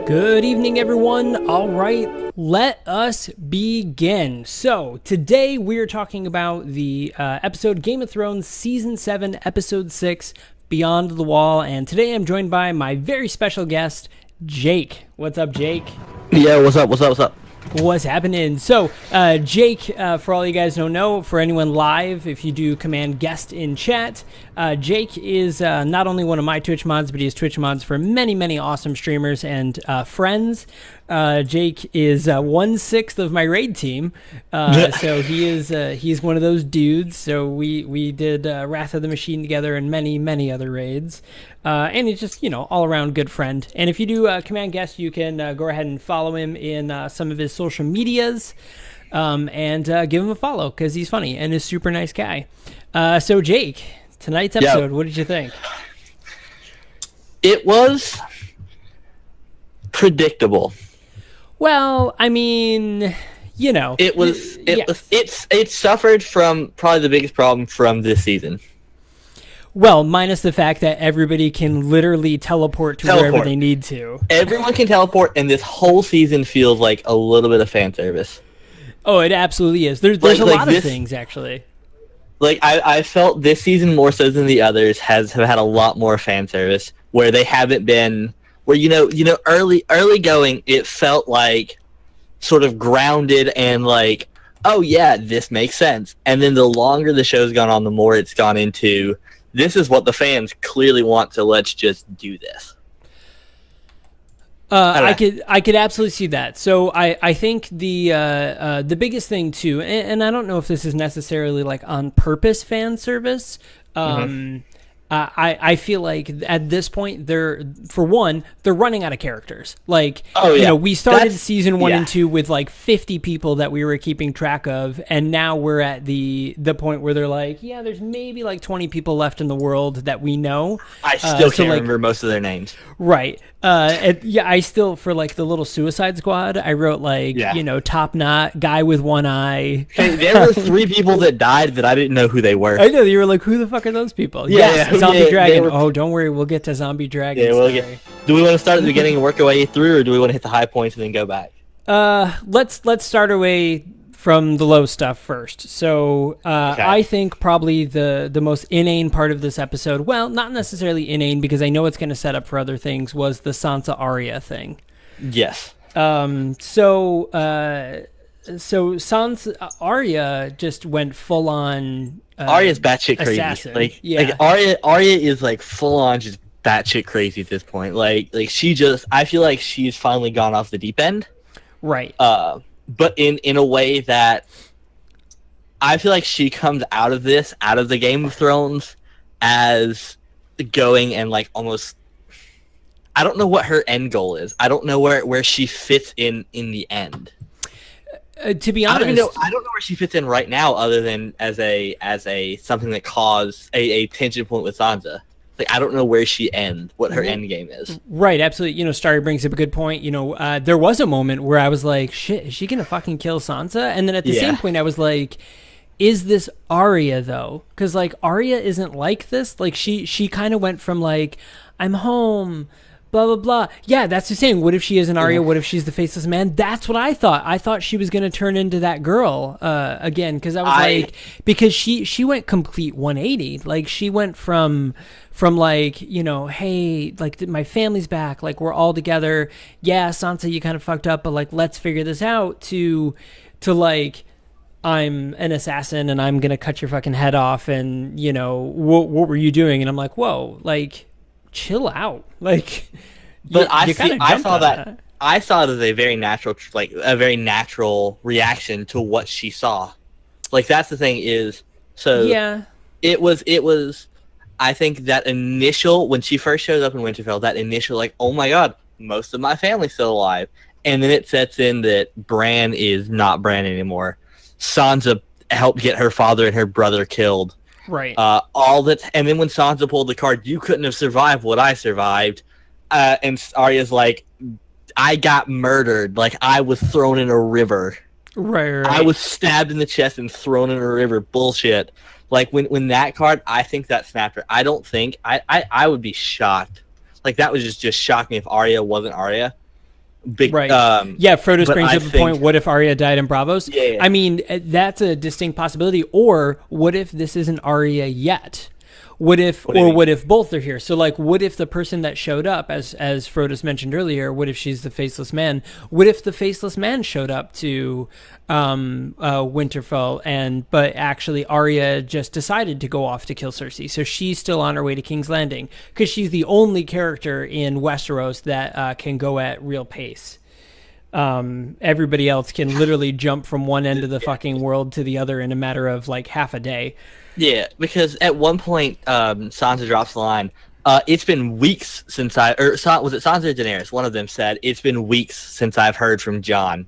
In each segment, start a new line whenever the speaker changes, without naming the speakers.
Good evening, everyone. All right, Let us begin. So, today we're talking about the episode Game of Thrones Season 7, Episode 6, Beyond the Wall. And today I'm joined by my very special guest, Jake. What's up, Jake?
Yeah, what's up?
What's happening? So, Jake, for all you guys don't know, for anyone live, if you do command guest in chat, Jake is not only one of my Twitch mods, but he's Twitch mods for many, many awesome streamers and friends. Jake is 1/6 of my raid team, so he's one of those dudes. So we did Wrath of the Machine together and many, many other raids. And he's just, all around good friend. And if you do command guest, you can go ahead and follow him in some of his social medias and give him a follow because he's funny and is a super nice guy. So, Jake, tonight's episode, What did you think?
It was predictable.
Well, I mean,
it suffered from probably the biggest problem from this season.
Well, minus the fact that everybody can literally teleport to wherever they need to.
Everyone can teleport, and this whole season feels like a little bit of fan service.
Oh, it absolutely is. There's a lot of things, actually.
Like, I felt this season more so than the others have had a lot more fan service, where they haven't been... Where, early going, it felt like sort of grounded and like, oh, yeah, this makes sense. And then the longer the show's gone on, the more it's gone into... This is what the fans clearly want, so let's just do this.
I could absolutely see that. So I think the biggest thing too, and I don't know if this is necessarily like on purpose fan service. I feel like at this point they're running out of characters. Like, we started season 1 and 2 with like 50 people that we were keeping track of, and now we're at the point where they're like, yeah, there's maybe like 20 people left in the world that we know.
I still can't remember most of their names.
Right. I still, for like the little Suicide Squad, I wrote like, Top Knot, guy with one eye.
Hey, there were 3 people that died that I didn't know who they were.
I know, you were like, who the fuck are those people? Zombie Dragon. Oh, don't worry, we'll get to Zombie Dragon. Yeah,
do we want to start at the beginning and work our way through, or do we want to hit the high points and then go back?
Let's start our way from the low stuff first. So okay. I think probably the most inane part of this episode, well, not necessarily inane because I know it's going to set up for other things, was the Sansa Arya thing.
Yes.
So Sansa Arya just went full on.
Arya's batshit crazy.
Assassin.
Like Arya is like full on just batshit crazy at this point. Like I feel like she's finally gone off the deep end.
Right.
But in a way that I feel like she comes out of the Game of Thrones as going and like almost, I don't know what her end goal is. I don't know where she fits in the end.
To be honest,
I don't know where she fits in right now, other than as a something that caused a tension point with Sansa. Like, I don't know where she ends, what her end game is.
Right, absolutely. Starry brings up a good point. There was a moment where I was like, shit, is she going to fucking kill Sansa? And then at the same point, I was like, is this Arya, though? Because, like, Arya isn't like this. Like, she kind of went from, like, I'm home, blah, blah, blah. Yeah, that's the same. What if she isn't Arya? What if she's the faceless man? That's what I thought. I thought she was going to turn into that girl again, because I was because she went complete 180. Like, she went from like, hey, like, my family's back, like, we're all together. Yeah, Sansa, you kind of fucked up, but like, let's figure this out, to like, I'm an assassin and I'm gonna cut your fucking head off, and what were you doing? And I'm like, whoa, like, chill out. Like,
but I saw it as a very natural reaction to what she saw. Like, that's the thing is, so
yeah,
it was I think that initial, when she first shows up in Winterfell, that initial, like, oh my god, most of my family's still alive. And then it sets in that Bran is not Bran anymore. Sansa helped get her father and her brother killed.
Right.
And then when Sansa pulled the card, you couldn't have survived what I survived. And Arya's like, I got murdered. Like, I was thrown in a river.
Right.
I was stabbed in the chest and thrown in a river. Bullshit. Like, when that card, I think that snapped her. I don't think... I would be shocked. Like, that was just shocked me if Arya wasn't Arya.
Right. Yeah, Frodo brings up a point. What if Arya died in Braavos?
Yeah.
I mean, that's a distinct possibility. Or what if this isn't Arya yet? What if both are here? So, like, what if the person that showed up, as Frodo's mentioned earlier, what if she's the Faceless Man? What if the Faceless Man showed up to Winterfell, but actually Arya just decided to go off to kill Cersei, so she's still on her way to King's Landing because she's the only character in Westeros that can go at real pace. Everybody else can literally jump from one end of the fucking world to the other in a matter of like half a day.
Yeah, because at one point, Sansa drops the line. It's been weeks since was it Sansa or Daenerys? One of them said, "It's been weeks since I've heard from Jon,"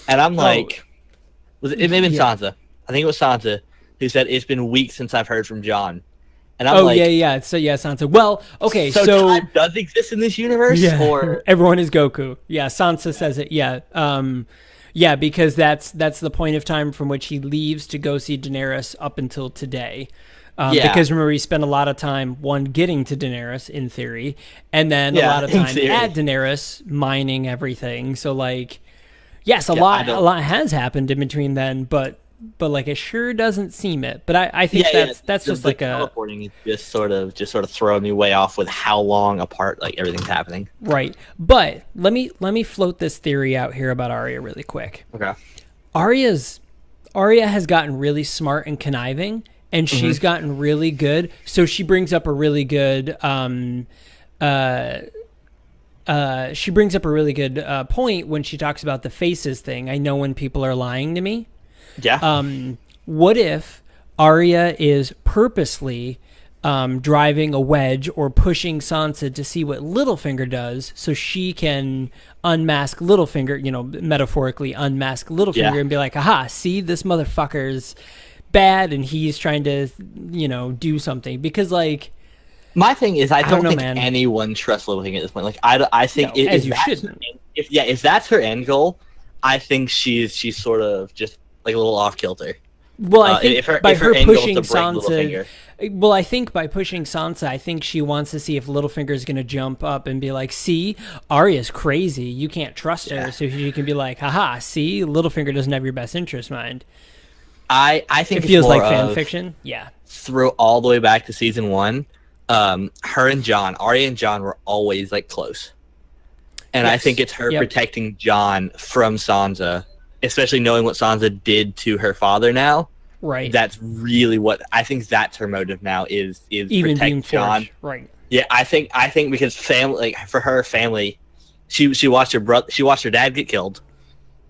and I'm like, it may have been Sansa. I think it was Sansa who said, "It's been weeks since I've heard from Jon," and I'm like,
So Sansa. Well, okay, so
time does exist in this universe, or
everyone is Goku? Yeah, Sansa says it. Yeah. Yeah, because that's the point of time from which he leaves to go see Daenerys up until today. Because remember, he spent a lot of time, getting to Daenerys, in theory, and then a lot of time at Daenerys, mining everything. So, like, yes, a lot has happened in between then, but like, it sure doesn't seem it. But I think that's just like
teleporting just sort of throwing me way off with how long apart like everything's happening.
Right. But let me float this theory out here about Arya really quick.
Okay.
Arya has gotten really smart and conniving, and she's gotten really good. So she brings up a really good point when she talks about the faces thing. I know when people are lying to me.
Yeah.
What if Arya is purposely driving a wedge or pushing Sansa to see what Littlefinger does, so she can unmask Littlefinger, metaphorically unmask Littlefinger and be like, aha, see, this motherfucker's bad and he's trying to, do something. Because, like,
my thing is, I don't think anyone trusts Littlefinger at this point. Like, I think if that's her end goal, I think she's sort of just like a little off kilter.
Well, I think by pushing Sansa, I think she wants to see if Littlefinger's going to jump up and be like, "See, Arya's crazy. You can't trust her." So she can be like, "Haha, see, Littlefinger doesn't have your best interest in mind."
I think
it feels like fan fiction. Yeah.
Through all the way back to season 1, her and Jon, Arya and Jon were always like close, and I think it's her protecting Jon from Sansa. Especially knowing what Sansa did to her father now. Right. That's really what I think that's her motive now is even protect Jon.
Right.
Yeah, I think because family, like for her family, she watched her dad get killed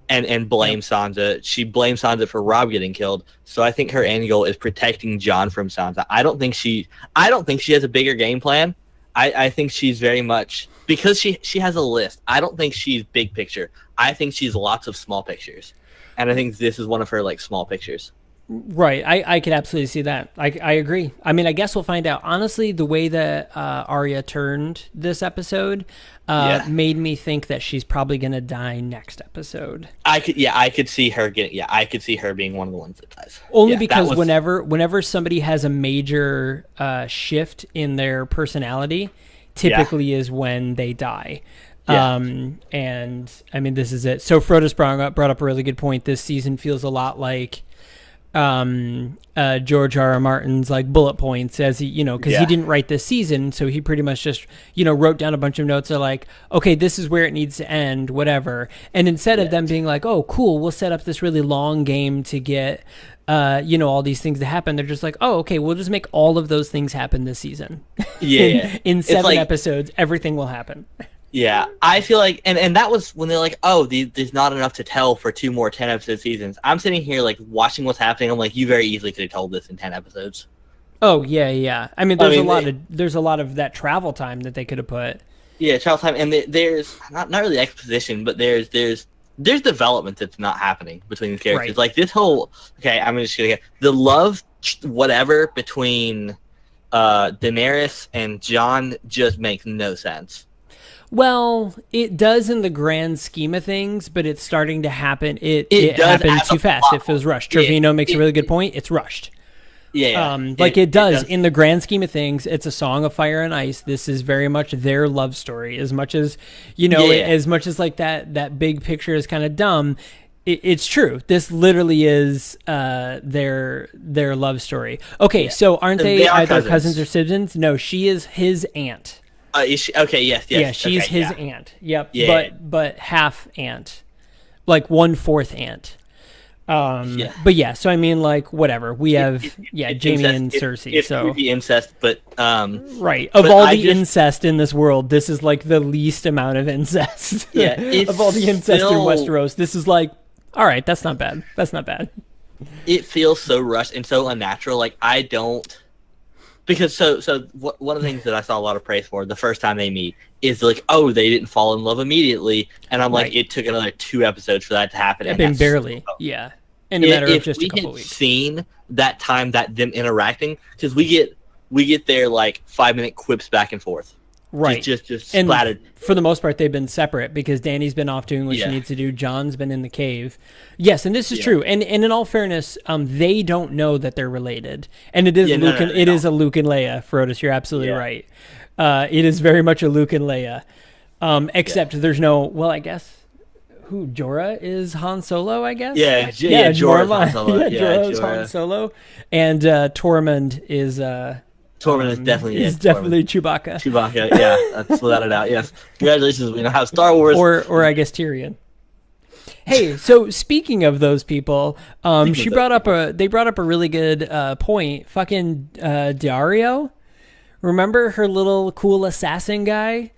and blame Sansa. She blamed Sansa for Robb getting killed. So I think her end goal is protecting Jon from Sansa. I don't think she has a bigger game plan. I think she's very much because she has a list. I don't think she's big picture. I think she's lots of small pictures, and I think this is one of her like small pictures.
Right, I could absolutely see that. I agree. I mean, I guess we'll find out. Honestly, the way that Arya turned this episode made me think that she's probably gonna die next episode.
I could see her being one of the ones that dies.
Only because whenever somebody has a major shift in their personality, typically is when they die. Yeah. And I mean, this is it. So Frodo's brought up a really good point. This season feels a lot like George R.R. Martin's like bullet points, as he, because he didn't write this season, so he pretty much just wrote down a bunch of notes that are like, okay, this is where it needs to end, whatever. And instead of them being like, oh, cool, we'll set up this really long game to get all these things to happen, they're just like, oh, okay, we'll just make all of those things happen this season. in 7 episodes, everything will happen.
Yeah, I feel like, and that was when they're like, oh, there's not enough to tell for 2 more 10-episode seasons. I'm sitting here, like, watching what's happening. I'm like, you very easily could have told this in 10 episodes.
Oh, yeah. I mean, there's a lot of that travel time that they could have put.
Yeah, travel time, and there's not really exposition, but there's development that's not happening between these characters. Right. Like, this whole, okay, I'm just going to get, the love, whatever, between Daenerys and Jon just makes no sense.
Well, it does in the grand scheme of things, but it's starting to happen. It happened too fast. It feels rushed. Trevino makes a really good point. It's rushed.
Yeah,
like it does in the grand scheme of things. It's a Song of Fire and Ice. This is very much their love story. As much as as much as like that big picture is kind of dumb. It's true. This literally is their love story. Okay, so aren't they either cousins or siblings? No, she is his aunt.
Is she? Okay, yes.
Yeah, she's his aunt. Yep. Yeah. But half aunt, like 1/4 aunt. But yeah, so I mean, like, whatever. We have Jaime and Cersei.
It's
so
creepy incest, but
right. Of all the incest in this world, this is like the least amount of incest.
Yeah,
of all the incest in Westeros, this is like, all right, that's not bad. That's not bad.
It feels so rushed and so unnatural. Like I don't, because one of the things that I saw a lot of praise for the first time they meet is like, oh, they didn't fall in love immediately, and I'm like, it took another 2 episodes for that to happen.
I mean, barely, yeah. In a matter of just a couple weeks.
If we had seen that time that them interacting, because we get their like 5-minute quips back and forth.
Right.
Just splattered.
For the most part, they've been separate because Dany's been off doing what she needs to do. John's been in the cave. Yes, and this is true. And in all fairness, they don't know that they're related. And it is is a Luke and Leia, Frodis. You're absolutely right. It is very much a Luke and Leia. Except there's no, well, I guess, Jorah is Han Solo, I guess?
Jorah is Han Solo.
Jorah is Han Solo. And Tormund is...
Tormund is
definitely Chewbacca.
Chewbacca, yeah, that's without a doubt. Yes, congratulations. We know how Star Wars,
or I guess Tyrion. Hey, so speaking of those people, they brought up a really good point. Fucking Daario, remember her little cool assassin guy,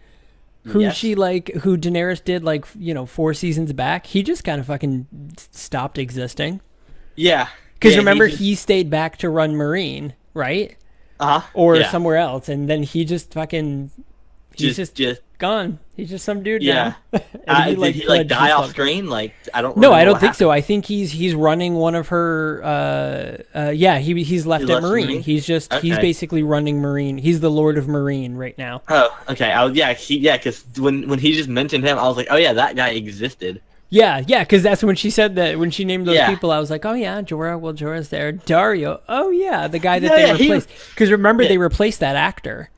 who who Daenerys did 4 seasons back. He just kind of fucking stopped existing.
Yeah,
because remember he stayed back to run Marine, right? Or somewhere else, and then he just fucking he's just gone. He's just some dude now.
Did he die off screen? Like I don't.
No, I don't think so. I think he's running one of her. He's left at Marine. He's basically running Marine. He's the Lord of Marine right now.
Oh, okay. Because when he just mentioned him, I was like, oh yeah, that guy existed.
Yeah, because that's when she said that, when she named those people, I was like, oh yeah, Jorah, well, Jorah's there. Daario, oh yeah, the guy that they replaced. Because remember, they replaced that actor.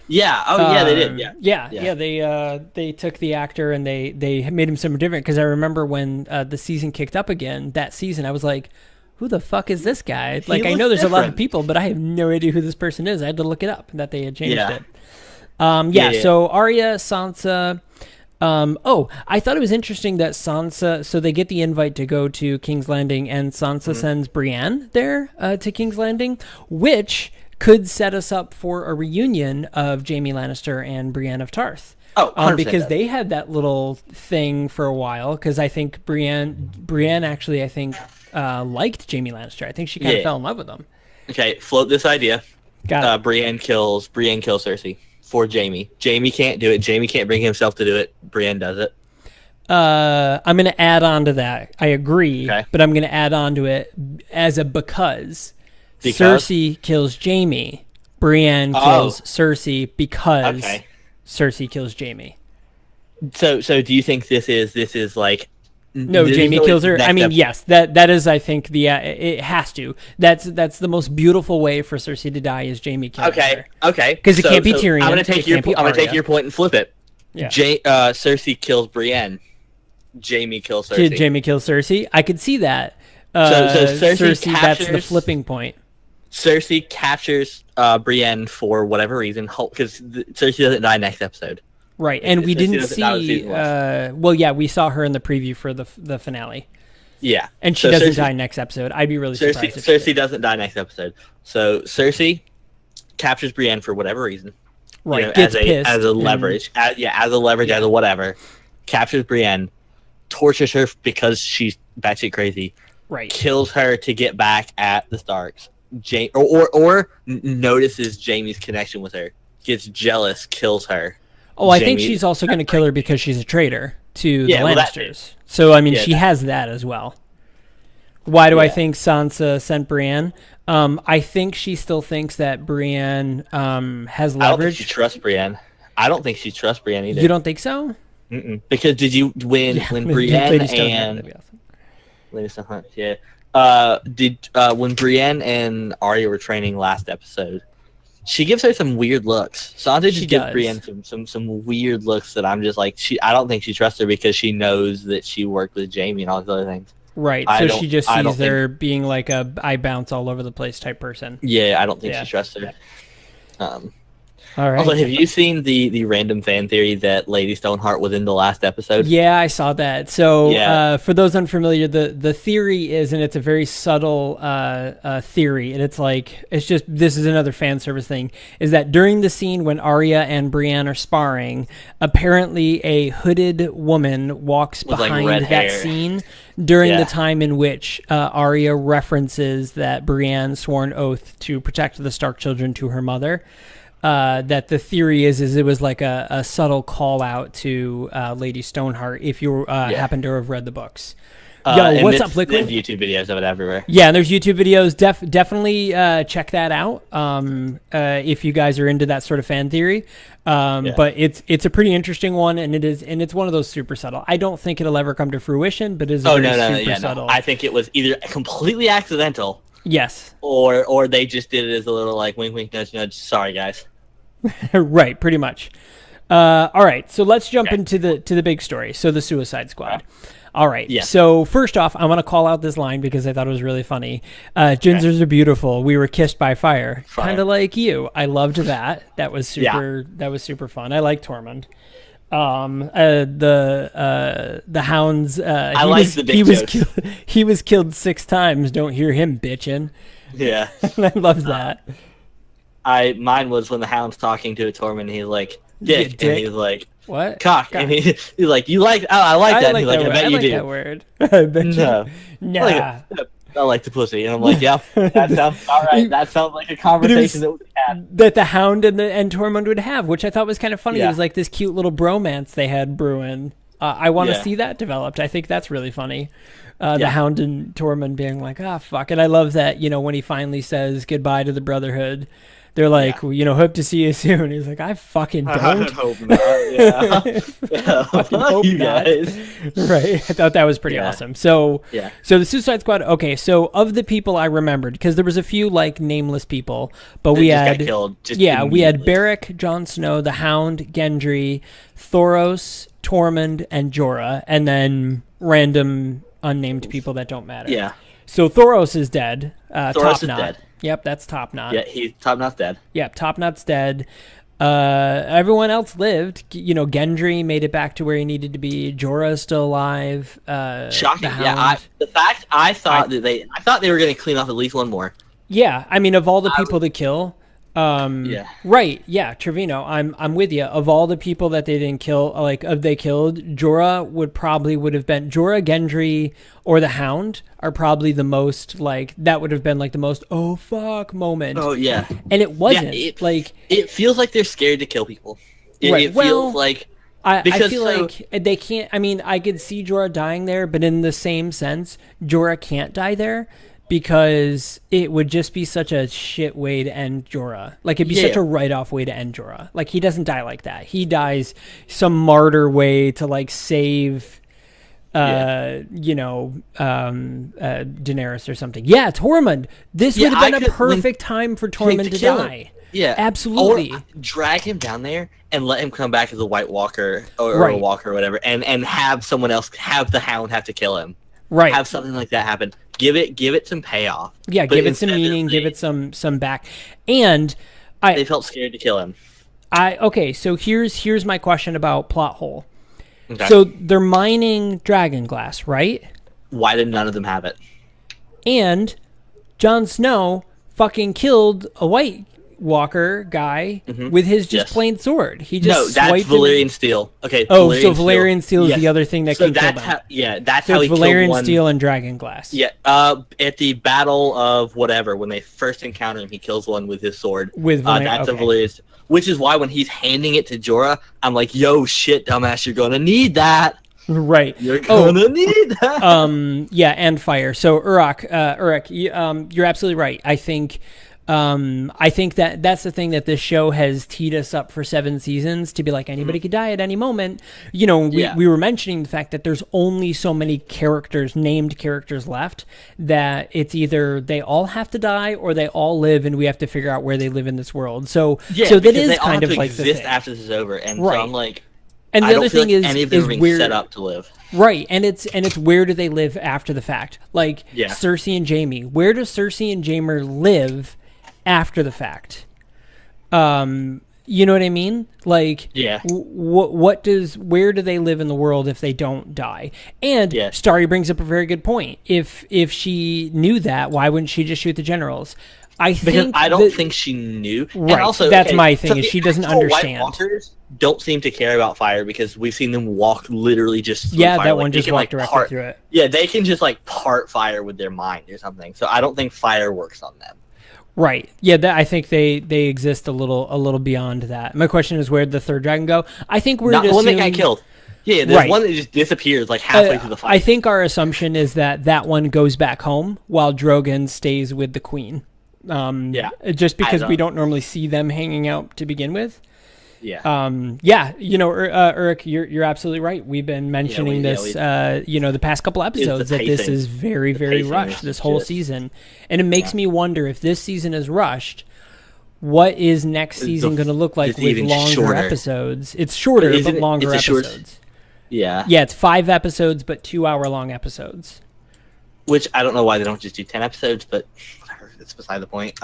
Yeah, they did,
they took the actor and they made him something different, because I remember when the season kicked up again, that season, I was like, who the fuck is this guy? Like, I know there's a lot of people, but I have no idea who this person is. I had to look it up, that they had changed it. So Arya, Sansa... I thought it was interesting that Sansa, so they get the invite to go to King's Landing, and Sansa sends Brienne there to King's Landing, which could set us up for a reunion of Jaime Lannister and Brienne of Tarth. Because they had that little thing for a while, because I think Brienne actually, liked Jaime Lannister. I think she kind of fell in love with him.
Okay, float this idea.
Got it.
Brienne kills Cersei. For Jaime. Jaime can't do it. Jaime can't bring himself to do it. Brienne does it.
I'm going to add on to that. I agree, but I'm going to add on to it as a because Cersei kills Jaime. Brienne kills Cersei because Cersei kills Jaime.
So do you think this is like...
No, Jaime kills her. I mean, yes, that is, I think, it has to. That's the most beautiful way for Cersei to die, is Jaime killing her. Okay. Because it can't be Tyrion.
I'm going to take your point and flip it.
Yeah.
Cersei kills Brienne. Jaime kills Cersei.
Jaime kills Cersei. I could see that.
So Cersei captures,
that's the flipping point.
Cersei captures Brienne for whatever reason, because Cersei doesn't die next episode.
Right, and we didn't see... we saw her in the preview for the finale.
Yeah.
And she doesn't die next episode. I'd be really surprised if
Cersei doesn't die next episode. So Cersei captures Brienne for whatever reason.
Right,
as a leverage. As a leverage, as a whatever. Captures Brienne, tortures her because she's batshit crazy.
Right.
Kills her to get back at the Starks. Or notices Jaime's connection with her. Gets jealous, kills her.
Oh, I think she's also going to kill her because she's a traitor to the Lannisters. So, I mean, she has that as well. Why do I think Sansa sent Brienne? I think she still thinks that Brienne has leverage.
I don't think she trusts Brienne. I don't think she trusts Brienne either.
You don't think so?
Mm-mm. Because when Brienne and... When Brienne and Arya were training last episode, she gives her some weird looks. Sansa just gives Brienne some weird looks that I'm just like, I don't think she trusts her because she knows that she worked with Jaime and all these other things.
Right. So she just sees her being like a I bounce all over the place type person.
Yeah, I don't think she trusts her.
All right.
Also, have you seen the random fan theory that Lady Stoneheart was in the last episode?
Yeah, I saw that. So for those unfamiliar, the theory is, and it's a very subtle theory, and it's just this is another fan service thing, is that during the scene when Arya and Brienne are sparring, apparently a hooded woman walks behind that scene during the time in which Arya references that Brienne swore an oath to protect the Stark children to her mother. That the theory is it was like a subtle call out to Lady Stoneheart if you happen to have read the books. Yo, what's up, Liquid?
There's YouTube videos of it everywhere.
Yeah, there's YouTube videos. Definitely check that out if you guys are into that sort of fan theory. But it's a pretty interesting one, and it's one of those super subtle. I don't think it'll ever come to fruition, but it's super subtle.
I think it was either completely accidental.
Yes.
Or they just did it as a little like wink, wink, nudge, nudge. Sorry, guys.
Right, pretty much. All right, so let's jump into the big story. So the Suicide Squad. All right. Yeah. So first off, I want to call out this line because I thought it was really funny. Ginzers are beautiful. We were kissed by fire. Kind of like you. I loved that. That was super. That was super fun. I like Tormund. The hounds. He was killed 6 times. Don't hear him bitching.
Yeah.
I love that.
Mine was when the hound's talking to a Tormund, and he's like, dick. And he's like,
what?
Cock. And he's like, you like, I like that. And he's like, I bet you do.
That word. I bet
no. Nah. I like the pussy. And I'm like, yeah, that sounds all right. That sounds like a conversation that we had.
That the hound and Tormund would have, which I thought was kind of funny. It was like this cute little bromance they had brewing. I want to see that developed. I think that's really funny. The hound and Tormund being like, fuck it. I love that, when he finally says goodbye to the Brotherhood. They're like, hope to see you soon. He's like, I fucking don't.
I hope not. Yeah.
Hope you guys. Right. I thought that was pretty awesome. So the Suicide Squad. Okay. So of the people I remembered, because there was a few like nameless people, but we had we had Beric, Jon Snow, the Hound, Gendry, Thoros, Tormund, and Jorah, and then random unnamed people that don't matter.
Yeah.
So Thoros is dead.
Thoros is dead.
Yep, that's Top Knot.
Yeah, Top Knot's dead.
Yep, Top Knot's dead. Everyone else lived. Gendry made it back to where he needed to be. Jorah's still alive.
Shocking. Yeah, I thought they were going to clean off at least one more.
Yeah, I mean, of all the people to kill. Right. Yeah, Trevino. I'm with you. Of all the people that they didn't kill, they killed, Jorah would have been Gendry, or the Hound are probably the most that would have been the most oh fuck moment.
Oh yeah.
And it wasn't.
It feels like they're scared to kill people. It feels like
I feel like they can't. I mean, I could see Jorah dying there, but in the same sense, Jorah can't die there. Because it would just be such a shit way to end Jorah. It'd be such a write-off way to end Jorah. He doesn't die like that. He dies some martyr way to save, Daenerys or something. Yeah, Tormund. This would have been a perfect time for Tormund to die.
Yeah,
absolutely.
Or drag him down there and let him come back as a White Walker or a Walker or whatever, and have someone else have the Hound have to kill him.
Right.
Have something like that happen. Give it some payoff.
Yeah, give it some meaning, give it some back. And
they felt scared to kill him.
So here's my question about plot hole.
Okay.
So they're mining Dragonglass, right?
Why did none of them have it?
And Jon Snow fucking killed a White Walker guy with his plain sword. He just
that's Valyrian steel. Okay.
Valyrian steel is the other thing that can kill them.
That's how he killed one.
Valyrian steel and Dragonglass.
Yeah. At the Battle of whatever, when they first encounter him, he kills one with his sword.
With
that's a Valyrian. Which is why when he's handing it to Jorah, I'm like, "Yo, shit, dumbass, you're gonna need that."
Right.
You're gonna need that.
And fire. So Uruk, you're absolutely right. I think. I think that's the thing that this show has teed us up for 7 seasons to be like anybody could die at any moment. You know, we were mentioning the fact that there's only so many named characters left, that it's either they all have to die or they all live, and we have to figure out where they live in this world. So that is kind of like the thing.
After this is over, and
right.
So I'm like,
and the other thing
like any of them are being
where,
set up to live.
Right, and it's where do they live after the fact? Like Cersei and Jaime. Where does Cersei and Jaime live after the fact? You know what I mean? Like, where do they live in the world if they don't die? And Starry brings up a very good point. If she knew that, why wouldn't she just shoot the generals? I
don't think she knew.
Right,
and also,
that's my thing. Is she doesn't understand.
White Walkers don't seem to care about fire because we've seen them walk literally just through fire.
That one just walked directly through it.
Yeah, they can just like part fire with their mind or something. So I don't think fire works on them.
Right. Yeah, I think they exist a little beyond that. My question is, where'd the third dragon go? I think we're
not the one that got killed. Yeah, there's one that just disappears like halfway through the fight.
I think our assumption is that one goes back home while Drogon stays with the queen. Just because we don't normally see them hanging out to begin with. You know, Eric, you're absolutely right. We've been mentioning this, the past couple episodes, that this is very, very rushed, this whole season. And it makes me wonder, if this season is rushed, what is next season going to look like with longer episodes? It's shorter, but longer episodes. Yeah, it's 5 episodes, but 2-hour-long episodes.
Which I don't know why they don't just do 10 episodes, but whatever, it's beside the point.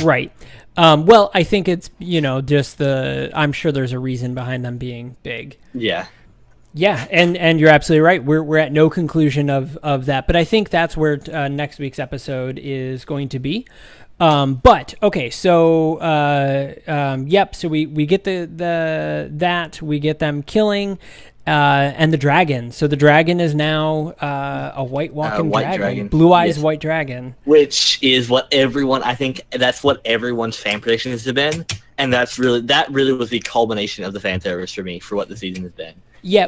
Right. Well, I think it's, just I'm sure there's a reason behind them being big.
Yeah.
Yeah, and you're absolutely right. We're at no conclusion of that, but I think that's where next week's episode is going to be. But okay, so so we get we get them killing and the dragon. So the dragon is now a white walking dragon. Blue eyes white dragon.
Which is what I think that's what everyone's fan prediction has been, and that really was the culmination of the fan service for me for what the season has been.
Yeah,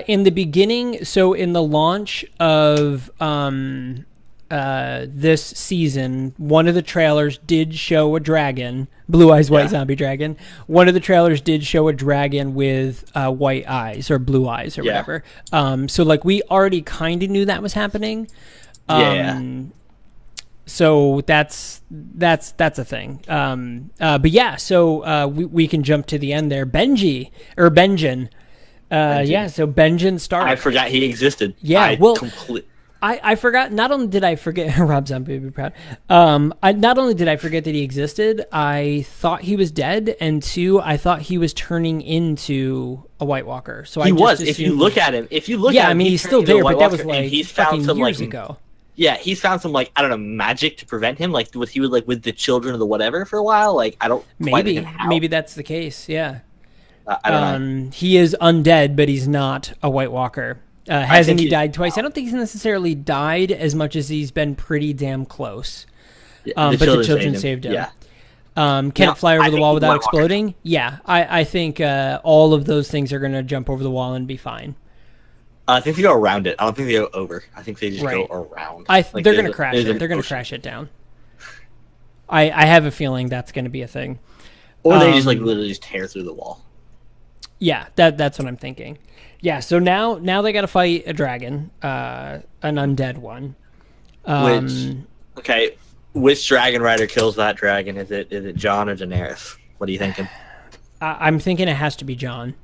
in the beginning, so in the launch of this season, one of the trailers did show a dragon, blue eyes white zombie dragon. One of the trailers did show a dragon with white eyes or blue eyes or whatever. So like we already kind of knew that was happening. So that's a thing. But yeah, so we can jump to the end there. Benjen. So Benjen Stark.
I forgot he existed.
Yeah, I forgot. Not only did I forget, Rob Zombie would be proud. Not only did I forget that he existed, I thought he was dead, and 2, I thought he was turning into a White Walker. So
he was. If you look at him,
I mean, he's still there, but that was like
he's found some
years ago.
Yeah, he's found some I don't know, magic to prevent him. Like he was with the children of the whatever for a while. Like I don't
maybe that's the case. Yeah.
I don't know.
He is undead, but he's not a White Walker. Hasn't he died twice? I don't think he's necessarily died as much as he's been pretty damn close. But the children saved him. Yeah. Can it fly over the wall without exploding? Yeah, I think all of those things are going to jump over the wall and be fine.
I think they go around it. I don't think they go over. I think they just go around.
They're going to crash it. They're going to crash it down. I have a feeling that's going to be a thing.
Or they just literally just tear through the wall.
Yeah, that's what I'm thinking. Yeah, so now they got to fight a dragon, an undead one.
Which dragon rider kills that dragon? Is it Jon or Daenerys? What are you thinking?
I'm thinking it has to be Jon.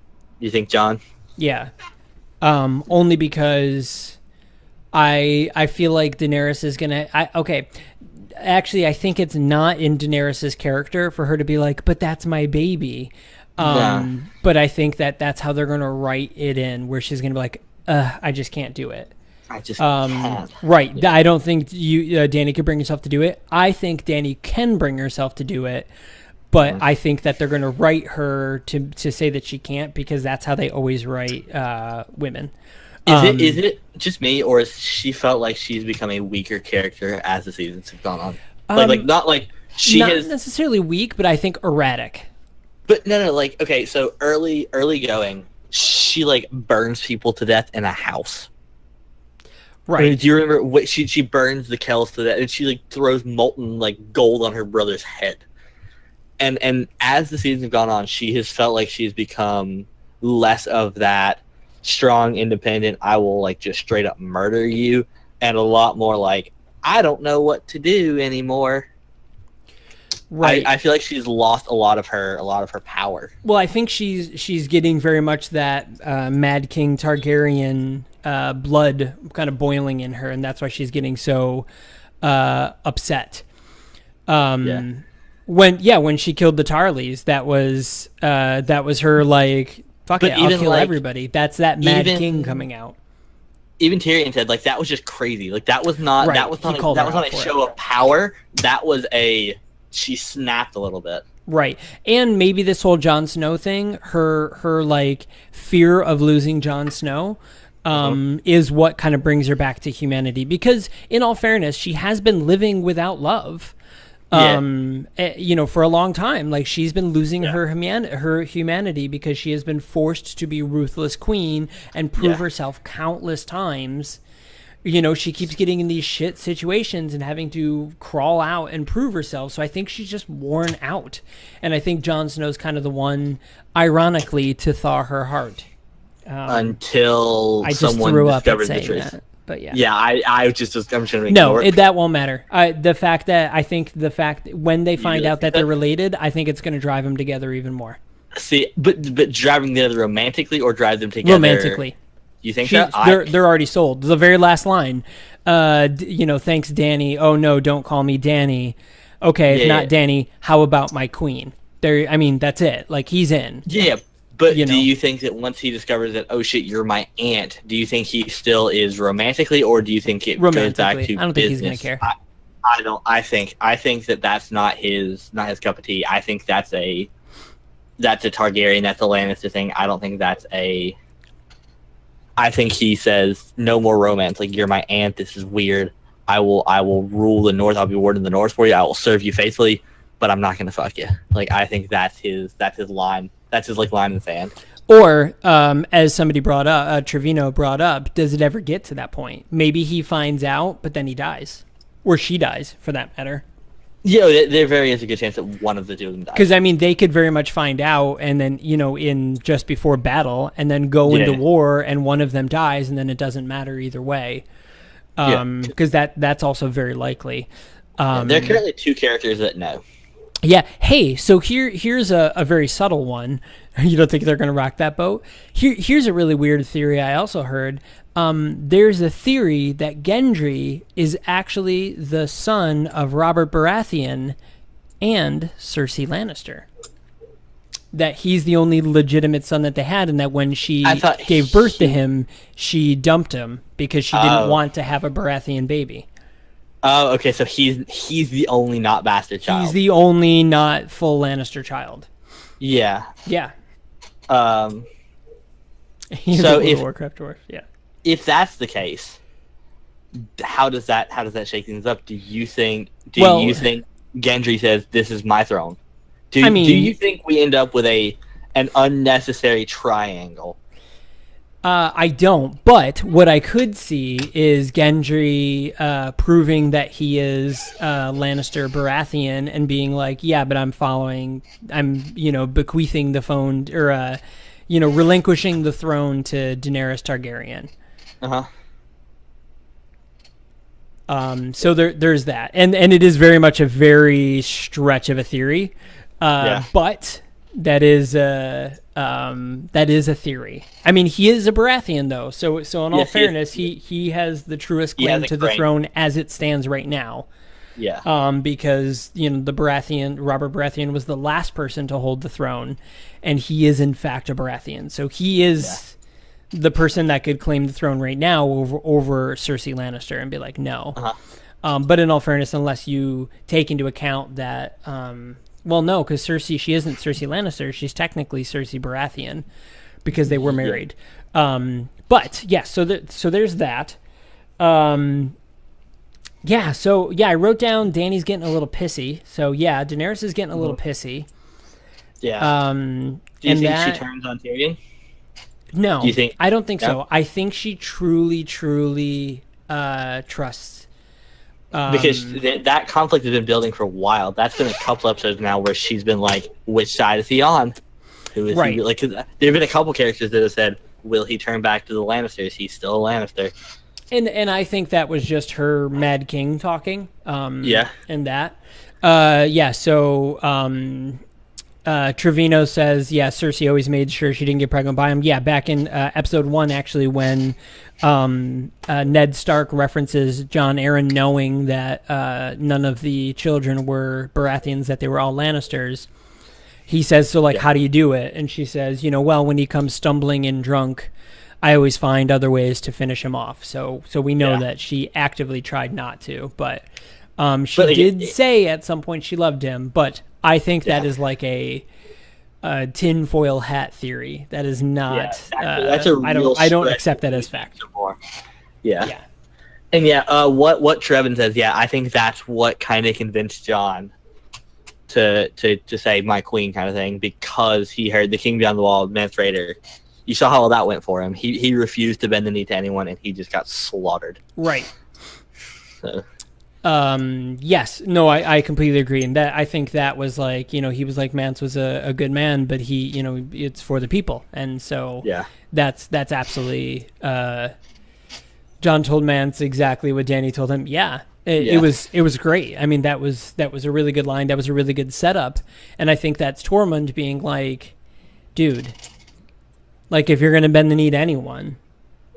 You think Jon?
Yeah. Only because I feel like Daenerys is gonna. Actually, I think it's not in Daenerys's character for her to be like, but that's my baby. But I think that's how they're going to write it in, where she's going to be like, I just can't do it.
I just can't.
Right. Yeah. I don't think Dany could bring herself to do it. I think Dany can bring herself to do it, but I think that they're going to write her to say that she can't, because that's how they always write women.
Is it just me, or has she felt like she's become a weaker character as the seasons have gone on? Not
necessarily weak, but I think erratic.
But no, so early going, she burns people to death in a house.
Right.
I mean, do you remember what she burns the Kells to that, and she like throws molten like gold on her brother's head. And as the seasons have gone on, she has felt like she's become less of that strong, independent, I will like just straight up murder you, and a lot more like, I don't know what to do anymore.
Right.
I feel like she's lost a lot of her power.
Well, I think she's getting very much that Mad King Targaryen blood kind of boiling in her, and that's why she's getting so upset. When she killed the Tarleys, that was her like, fuck it, I'll kill everybody. That's that Mad King coming out.
Even Tyrion said like that was just crazy. Like that was not a show of power. That was she snapped a little bit.
Right. And maybe this whole Jon Snow thing, her like fear of losing Jon Snow is what kind of brings her back to humanity, because in all fairness, she has been living without love. For a long time. Like, she's been losing her humanity because she has been forced to be ruthless queen and prove herself countless times. She keeps getting in these shit situations and having to crawl out and prove herself. So I think she's just worn out. And I think Jon Snow's kind of the one, ironically, to thaw her heart.
Until
I just
someone
threw up
discovers
at
the
saying
truth.
that. But yeah,
I'm just going to ignore
no,
it.
that won't matter. The fact that when they find out that they're related, I think it's going to drive them together even more.
See, but driving them together romantically or drive them together
romantically.
You think so?
They're already sold. The very last line, thanks, Danny. Oh no, don't call me Danny. Okay, if not Danny, how about my queen? That's it. Like, he's in.
Yeah. But do you think that once he discovers that, oh shit, you're my aunt, do you think he still is romantically, or do you think it goes back to
I don't think he's gonna care.
I don't. I think that's not his cup of tea. I think that's a Targaryen, that's a Lannister thing. I don't think that's a. I think he says no more romance. Like, you're my aunt. This is weird. I will rule the North. I'll be warden of the North for you. I will serve you faithfully, but I'm not gonna fuck you. Like, I think that's his line. That's his like line in the sand.
Or, as somebody brought up, Trevino brought up, does it ever get to that point? Maybe he finds out, but then he dies, or she dies, for that matter.
Yeah, there very is a good chance that one of the two of them dies.
Because they could very much find out, and then in just before battle, and then go into war, and one of them dies, and then it doesn't matter either way. Because that's also very likely.
There are currently two characters that know.
Yeah. Hey, so here's a very subtle one. You don't think they're going to rock that boat? Here's a really weird theory I also heard. There's a theory that Gendry is actually the son of Robert Baratheon and Cersei Lannister. That he's the only legitimate son that they had, and that when she gave birth to him, she dumped him because she didn't want to have a Baratheon baby.
Oh, okay. So he's the only not bastard child.
He's the only not full Lannister child.
Yeah.
Yeah.
He's so
a Warcraft dwarf. Yeah.
If that's the case, how does that shake things up? Do you think Gendry says, "This is my throne"? Do you think we end up with an unnecessary triangle?
I don't, but what I could see is Gendry proving that he is Lannister Baratheon and being like, yeah, but I'm bequeathing the phone, or relinquishing the throne to Daenerys Targaryen. So there's that, and it is very much a very stretch of a theory, but that is a theory. I mean, he is a Baratheon, though. So in all fairness, he has the truest claim to the throne as it stands right now.
Yeah.
Because Robert Baratheon was the last person to hold the throne, and he is in fact a Baratheon. So he is the person that could claim the throne right now over Cersei Lannister and be like, no. But in all fairness, unless you take into account that. Well, no, because Cersei, she isn't Cersei Lannister. She's technically Cersei Baratheon because they were married. But yeah, so there's that. I wrote down Dany's getting a little pissy. So yeah, Daenerys is getting a little pissy.
Yeah. Do you think she turns on Tyrion?
No,
do you think?
I don't think so. I think she truly trusts.
Because that conflict has been building for a while. That's been a couple episodes now where she's been like, which side is he on? Who is he? Like, there have been a couple characters that have said, will he turn back to the Lannisters? He's still a Lannister.
And I think that was just her Mad King talking.
Yeah.
And that. So Trevino says, Cersei always made sure she didn't get pregnant by him. Yeah, back in episode 1, actually, when Ned Stark references Jon Arryn knowing that none of the children were Baratheons, that they were all Lannisters. He says, so, how do you do it? And she says, well, when he comes stumbling and drunk, I always find other ways to finish him off. So we know that she actively tried not to. But she did say at some point she loved him. But I think that is like a tinfoil hat theory. That is not. Yeah, exactly. That's a real I don't accept that as fact.
Yeah. And what Trevin says. Yeah, I think that's what kind of convinced Jon to say my queen kind of thing, because he heard the King Beyond the Wall, Mance Rayder. You saw how that went for him. He refused to bend the knee to anyone, and he just got slaughtered.
Right.
So.
Yes. No, I completely agree. And that, I think that was like, he was like, Mance was a good man, but he, it's for the people. And so that's absolutely, Jon told Mance exactly what Dany told him. Yeah. It was great. I mean, that was a really good line. That was a really good setup. And I think that's Tormund being like, dude, like, if you're going to bend the knee to anyone,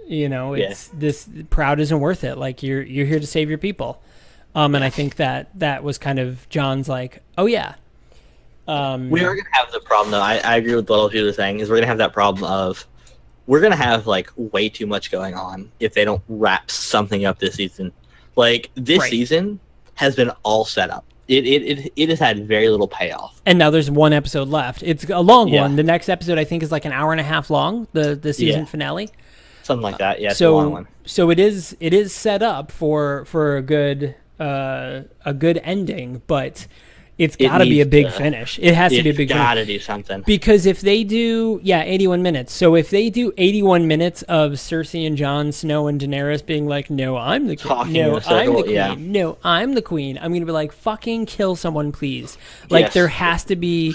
it's this proud isn't worth it. Like, you're here to save your people. And I think that was kind of Jon's like, oh yeah.
We are going to have the problem, though. I agree with what all people are saying, is we're going to have that problem of, we're going to have like way too much going on if they don't wrap something up this season. Like, this season has been all set up. It has had very little payoff.
And now there's one episode left. It's a long one. The next episode, I think, is like an hour and a half long, the season finale.
Something like that. Yeah, it's a long one.
So it is set up for a good ending, but it's got to be a big finish. It has to be a big finish. It's got to
do something.
Because if they do, 81 minutes. So if they do 81 minutes of Cersei and Jon Snow and Daenerys being like, no, I'm the king. No, I'm the queen. Yeah. No, I'm the queen. I'm going to be like, fucking kill someone, please. Like, there has to be...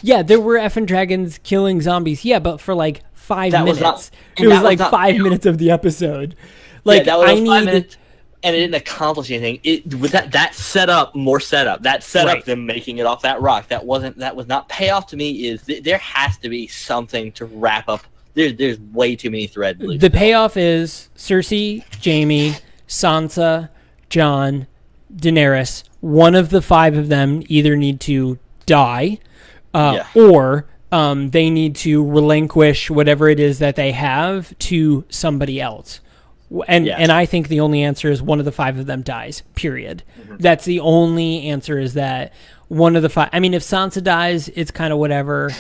Yeah, there were effing dragons killing zombies. Yeah, but for like 5 minutes. It was like 5 minutes of the episode. Like,
that was 5 minutes. And it didn't accomplish anything. That set up more setup. That set up them making it off that rock. That was not payoff to me. Is there has to be something to wrap up. There's way too many threads.
The payoff is Cersei, Jaime, Sansa, Jon, Daenerys. One of the 5 of them either need to die, or they need to relinquish whatever it is that they have to somebody else. And I think the only answer is one of the 5 of them dies, period. Mm-hmm. That's the only answer, is that one of the 5. I mean, if Sansa dies, it's kind of whatever.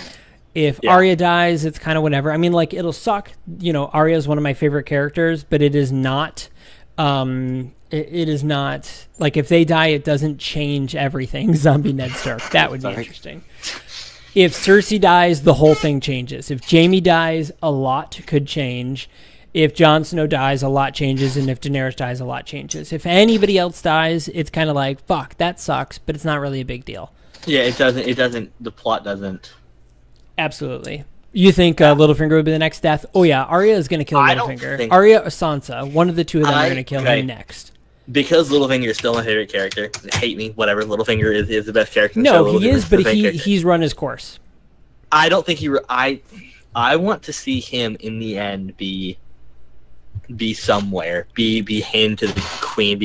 If Arya dies, it's kind of whatever. I mean, like, it'll suck. Arya is one of my favorite characters, but it is not... it is not... Like, if they die, it doesn't change everything. Zombie Ned Stark. That would be interesting. If Cersei dies, the whole thing changes. If Jaime dies, a lot could change. If Jon Snow dies, a lot changes, and if Daenerys dies, a lot changes. If anybody else dies, it's kind of like, fuck, that sucks, but it's not really a big deal.
Yeah, it doesn't, the plot doesn't.
Absolutely. You think Littlefinger would be the next death? Oh yeah, Arya is going to kill Littlefinger. Arya or Sansa, one of the 2 of them are going to kill him next.
Because Littlefinger is still my favorite character. Hate me, whatever, Littlefinger is the best character in the
show. No, he is, but he's run his course.
I don't think I want to see him in the end be somewhere, be handed to the queen,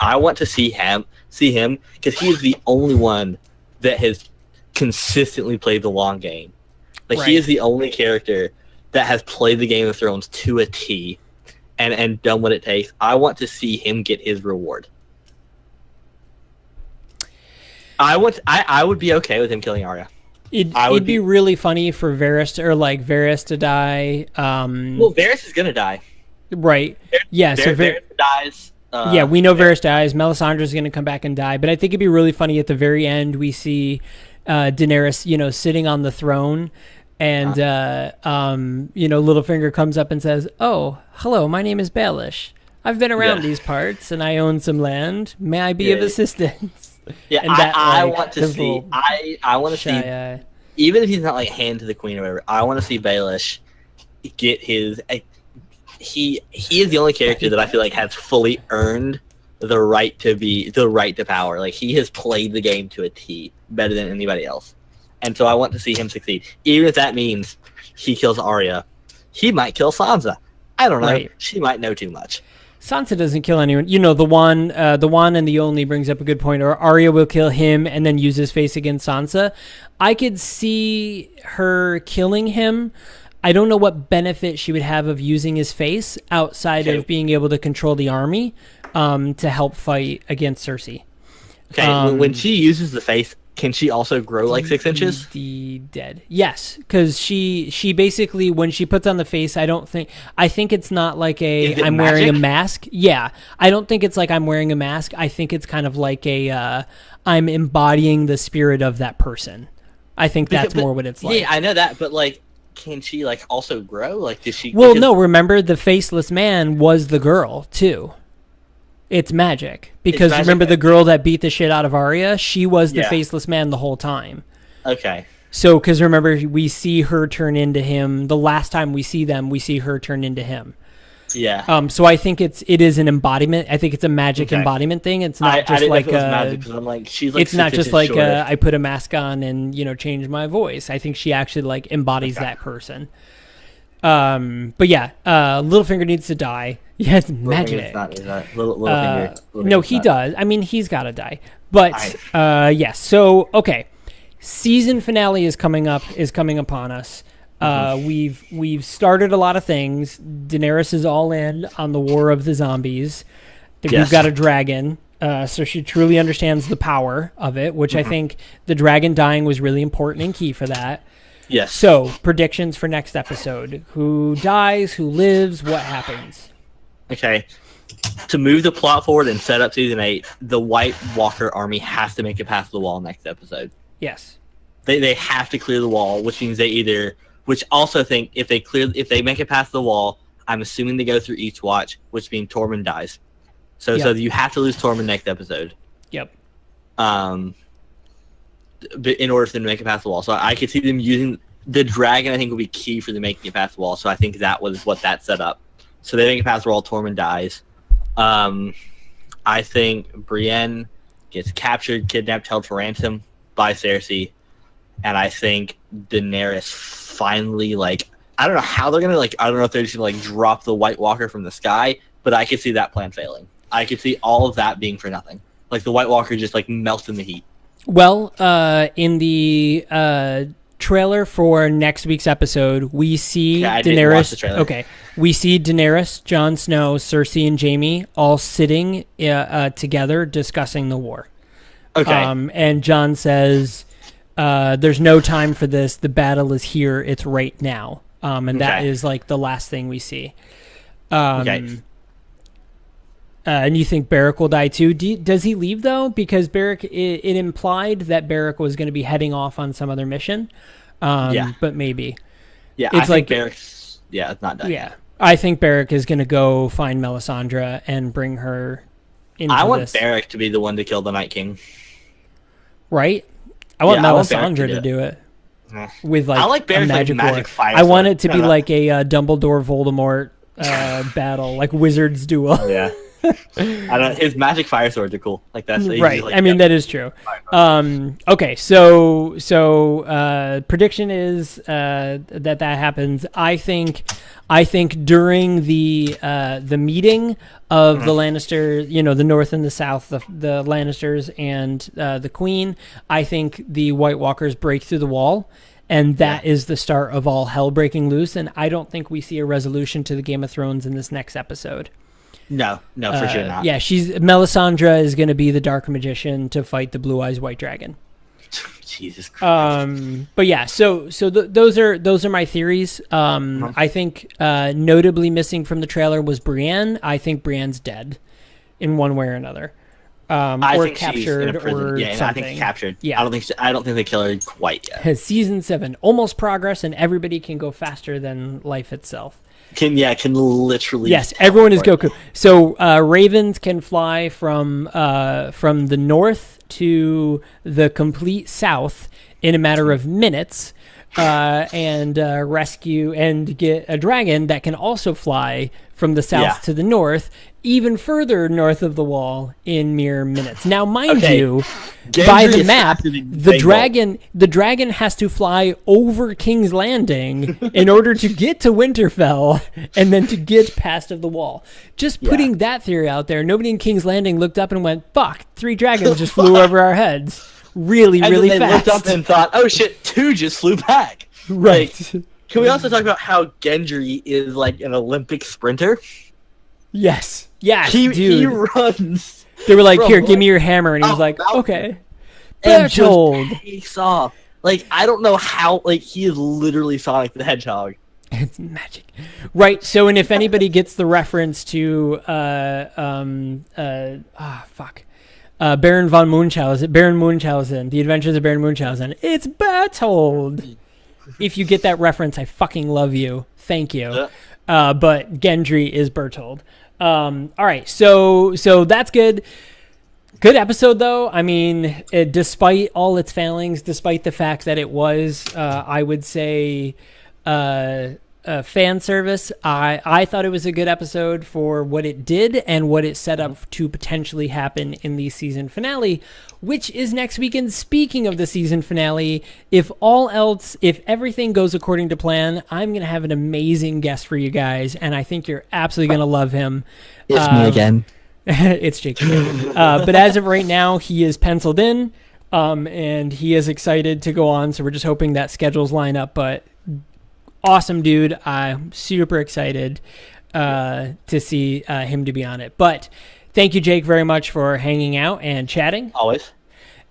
I want to see him because he is the only one that has consistently played the long game. Like, he is the only character that has played the Game of Thrones to a T and done what it takes. I want to see him get his reward. I would be okay with him killing Arya.
It'd be really funny for Varys to die.
Well, Varys is gonna die.
Right. So
Varys dies.
We know Varys dies. Melisandre's going to come back and die. But I think it'd be really funny at the very end we see Daenerys, sitting on the throne, and Littlefinger comes up and says, "Oh, hello, my name is Baelish. I've been around these parts, and I own some land. May I be of assistance?
Yeah,
and that,
I want to see. I want to see. Even if he's not like hand to the queen or whatever, I want to see Baelish get his. He is the only character that I feel like has fully earned the right to power. Like, he has played the game to a T better than anybody else, and so I want to see him succeed. Even if that means he kills Arya, he might kill Sansa. I don't know. Right. She might know too much.
Sansa doesn't kill anyone. You know, the one and the only brings up a good point. Or Arya will kill him and then use his face against Sansa. I could see her killing him. I don't know what benefit she would have of using his face outside of being able to control the army to help fight against Cersei.
Okay, when she uses the face, can she also grow like 6 inches?
Dead. Yes, because she basically, when she puts on the face, I think it's not like I'm wearing a mask. Yeah, I don't think it's like I'm wearing a mask. I think it's kind of like I'm embodying the spirit of that person. I think that's more what it's like.
Yeah, I know that, but like, can she like also grow? Like, does she?
Well, no. Remember, the faceless man was the girl too. It's magic. Because remember the girl that beat the shit out of Arya? She was the faceless man the whole time.
Okay.
So, because remember, we see her turn into him. The last time we see them, we see her turn into him.
Yeah.
So I think it is an embodiment. I think it's a magic embodiment thing. It's not just like
she's
it's not just like I put a mask on and change my voice. I think she actually like embodies that person. But yeah, Littlefinger needs to die. Yeah, it's magic.
Littlefinger.
No, he does. I mean, he's got to die. But yes. So okay, season finale is coming upon us. We've started a lot of things. Daenerys is all in on the war of the zombies. We've got a dragon, so she truly understands the power of it, which I think the dragon dying was really important and key for that.
Yes.
So, predictions for next episode. Who dies? Who lives? What happens?
Okay. To move the plot forward and set up season 8, the White Walker army has to make it past the wall next episode.
Yes.
They have to clear the wall, which means which also think if they make it past the wall, I'm assuming they go through each watch, which means Tormund dies. So you have to lose Tormund next episode.
Yep.
In order for them to make it past the wall. So I could see them using the dragon. I think would be key for them making it past the wall. So I think that was what that set up. So they make it past the wall. Tormund dies. I think Brienne gets captured, kidnapped, held for ransom by Cersei, and I think Daenerys finally I don't know how they're gonna I don't know if they're just gonna drop the White Walker from the sky, but I could see that plan failing. I could see all of that being for nothing. Like the White Walker just melts in the heat.
Well, in the trailer for next week's episode, we see Daenerys. Okay, we see Daenerys, Jon Snow, Cersei, and Jaime all sitting together discussing the war.
Okay.
And Jon says, "There's no time for this. The battle is here. It's right now." And that is the last thing we see. Okay. And you think Beric will die too? Does he leave though? Because Beric, it implied that Beric was going to be heading off on some other mission. But maybe.
Yeah, it's I think Beric's. Yeah, it's not done.
Yeah, yet. I think Beric is going to go find Melisandre and bring her into
I want Beric to be the one to kill the Night King.
Right. I want Melisandre to do it. With
I like Beric's magic fire.
I want it to be like a Dumbledore Voldemort battle, like Wizards duel.
Yeah. I don't. His magic fire swords are cool. That's
right. I mean, that is true. Okay, so prediction is that happens. I think during the meeting of the Lannisters, the North and the South, the Lannisters and the Queen, I think the White Walkers break through the wall. And that is the start of all hell breaking loose. And I don't think we see a resolution to the Game of Thrones in this next episode.
No, for sure not.
Yeah, Melisandre is going to be the Dark Magician to fight the Blue Eyes White Dragon.
Jesus Christ.
But yeah, so those are my theories. I think notably missing from the trailer was Brienne. I think Brienne's dead in one way or another. Or captured or something.
I think captured. Yeah. I don't think they kill her quite yet.
Season 7 almost progress, and everybody can go faster than life itself.
Can literally.
Yes, everyone is Goku. So ravens can fly from the north to the complete south in a matter of minutes, and rescue and get a dragon that can also fly from the south to the north, even further north of the wall in mere minutes. Now, mind you, by the map, the dragon has to fly over King's Landing in order to get to Winterfell and then to get past of the wall. Just putting that theory out there, nobody in King's Landing looked up and went, "Fuck, 3 dragons just flew over our heads." Really
and
really
then they
fast.
looked up and thought, "Oh shit, 2 just flew back."
Right.
Like, can we also talk about how Gendry is like an Olympic sprinter?
Yes. Yes,
he runs.
They were like, "Here, give me your hammer," and he was like, "Okay."
And just takes off. Like, I don't know how. Like, he is literally Sonic the Hedgehog.
It's magic, right? So, and if anybody gets the reference to Baron von Munchausen, The Adventures of Baron Munchausen, it's Bertold. If you get that reference, I fucking love you. Thank you. But Gendry is Bertold. All right, so that's good. Good episode, though. I mean, despite all its failings, despite the fact that it was, I would say, fan service, I thought it was a good episode for what it did and what it set up to potentially happen in the season finale, which is next weekend. Speaking of the season finale, if everything goes according to plan, I'm going to have an amazing guest for you guys, and I think you're absolutely going to love him.
It's me again.
It's Jake. But as of right now, he is penciled in, and he is excited to go on, so we're just hoping that schedules line up, but awesome dude. I'm super excited to see him to be on it. But thank you, Jake, very much for hanging out and chatting.
Always.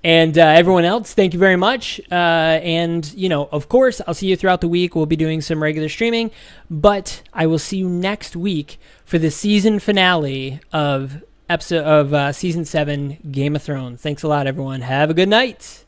And everyone else, thank you very much. And, of course, I'll see you throughout the week. We'll be doing some regular streaming. But I will see you next week for the season finale of Season 7 Game of Thrones. Thanks a lot, everyone. Have a good night.